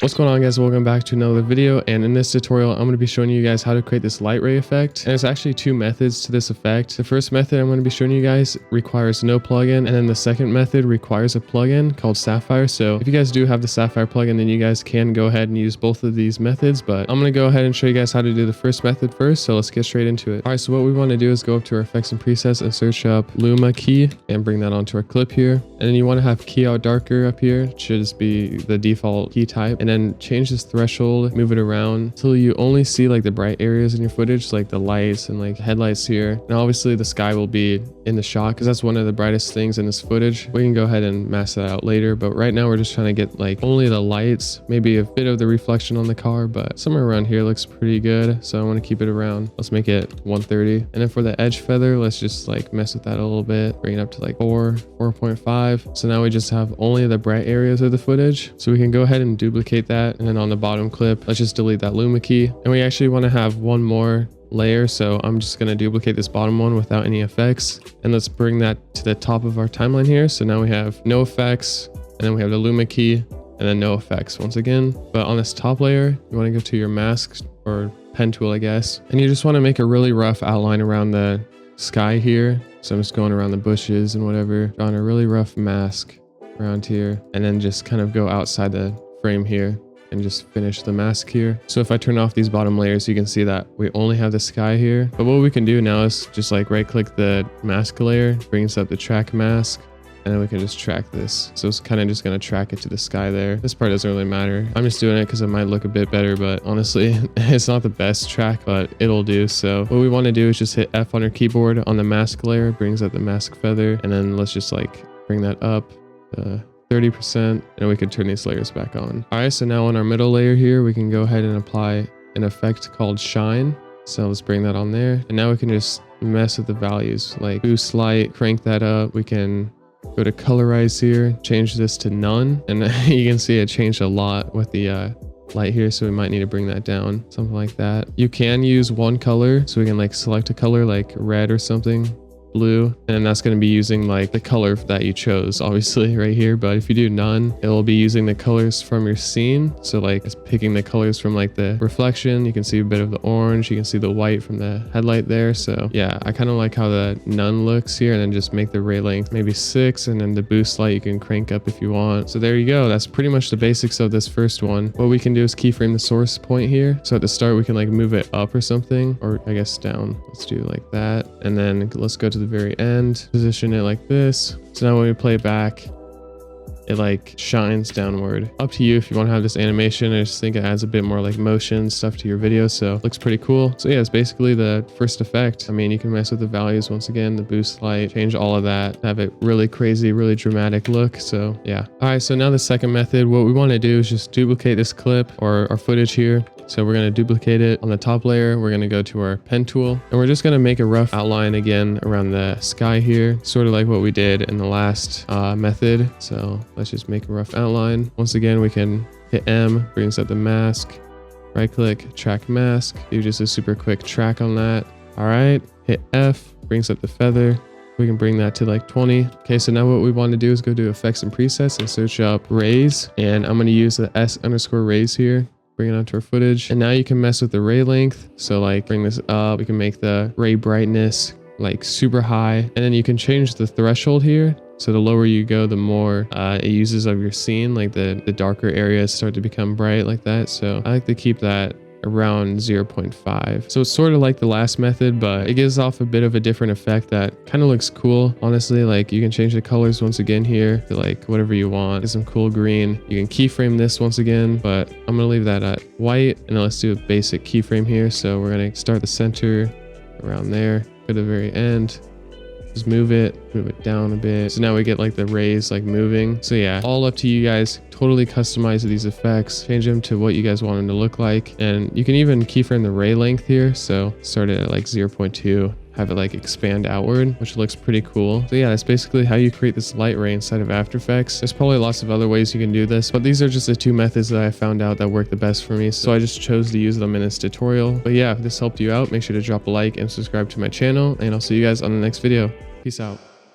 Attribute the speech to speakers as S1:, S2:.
S1: What's going on, guys? Welcome back to another video, and in this tutorial I'm going to be showing you guys how to create this light ray effect. And there's actually two methods to this effect. The first method I'm going to be showing you guys requires no plugin, and then the second method requires a plugin called Sapphire. So if you guys do have the Sapphire plugin, then you guys can go ahead and use both of these methods, but I'm going to go ahead and show you guys how to do the first method first. So let's get straight into it. All right, so what we want to do is go up to our effects and presets and search up Luma key and bring that onto our clip here. And then you want to have key out darker up here. It should just be the default key type, and then change this threshold, move it around until you only see like the bright areas in your footage, like the lights and like headlights here. And obviously the sky will be in the shot because that's one of the brightest things in this footage. We can go ahead and mask that out later, but right now we're just trying to get like only the lights, maybe a bit of the reflection on the car, but somewhere around here looks pretty good. So I want to keep it around. Let's make it 130. And then for the edge feather, let's just like mess with that a little bit, bring it up to like 4.5. So now we just have only the bright areas of the footage. So we can go ahead and duplicate that, and then on the bottom clip, let's just delete that Luma key. And we actually want to have one more layer, so I'm just going to duplicate this bottom one without any effects, and let's bring that to the top of our timeline here. So now we have no effects, and then we have the Luma key, and then no effects once again. But on this top layer, you want to go to your mask or pen tool, I guess, and you just want to make a really rough outline around the sky here. So I'm just going around the bushes and whatever, drawing a really rough mask around here, and then just kind of go outside the frame here and just finish the mask here. So if I turn off these bottom layers, you can see that we only have the sky here. But what we can do now is just like right click the mask layer, brings up the track mask, and then we can just track this. So it's kind of just going to track it to the sky there. This part doesn't really matter. I'm just doing it because it might look a bit better, but honestly, it's not the best track, but it'll do. So what we want to do is just hit F on your keyboard on the mask layer, brings up the mask feather, and then let's just like bring that up 30%, and we can turn these layers back on. All right, so now on our middle layer here, we can go ahead and apply an effect called shine. So let's bring that on there, and now we can just mess with the values, like boost light, crank that up. We can go to colorize here, change this to none, and you can see it changed a lot with the light here, so we might need to bring that down, something like that. You can use one color, so we can like select a color like red or something, blue, and that's going to be using like the color that you chose, obviously right here. But if you do none, it will be using the colors from your scene. So like it's picking the colors from like the reflection. You can see a bit of the orange, you can see the white from the headlight there. So yeah, I kind of like how the none looks here, and then just make the ray length maybe 6, and then the boost light you can crank up if you want. So there you go. That's pretty much the basics of this first one. What we can do is keyframe the source point here. So at the start we can like move it up or something, or I guess down. Let's do like that, and then let's go to the very end, position it like this. So now when we play back, it like shines downward. Up to you if you want to have this animation. I just think it adds a bit more like motion stuff to your video, so it looks pretty cool. So yeah, it's basically the first effect. I mean, you can mess with the values once again, the boost light, change all of that, have it really crazy, really dramatic look. So yeah. All right, so now the second method, what we want to do is just duplicate this clip or our footage here. So we're going to duplicate it on the top layer. We're going to go to our pen tool, and we're just going to make a rough outline again around the sky here, sort of like what we did in the last method. So let's just make a rough outline. Once again, we can hit M, brings up the mask, right click, track mask, do just a super quick track on that. All right, hit F, brings up the feather. We can bring that to like 20. Okay, so now what we want to do is go to effects and presets and search up rays, and I'm going to use the S_rays here. Bring it onto our footage, and now you can mess with the ray length. So like bring this up, we can make the ray brightness like super high, and then you can change the threshold here. So the lower you go, the more it uses of your scene, like the darker areas start to become bright like that. So I like to keep that around 0.5. So it's sort of like the last method, but it gives off a bit of a different effect that kind of looks cool. Honestly, like you can change the colors once again here to like whatever you want. Get some cool green. You can keyframe this once again, but I'm gonna leave that at white, and then let's do a basic keyframe here. So we're gonna start the center around there, go to the very end. Just move it down a bit. So now we get like the rays like moving. So yeah, all up to you guys. Totally customize these effects, change them to what you guys want them to look like. And you can even keyframe the ray length here. So start it at like 0.2, have it like expand outward, which looks pretty cool. So yeah, that's basically how you create this light ray inside of After Effects. There's probably lots of other ways you can do this, but these are just the two methods that I found out that work the best for me. So I just chose to use them in this tutorial. But yeah, if this helped you out, make sure to drop a like and subscribe to my channel, and I'll see you guys on the next video. Peace out.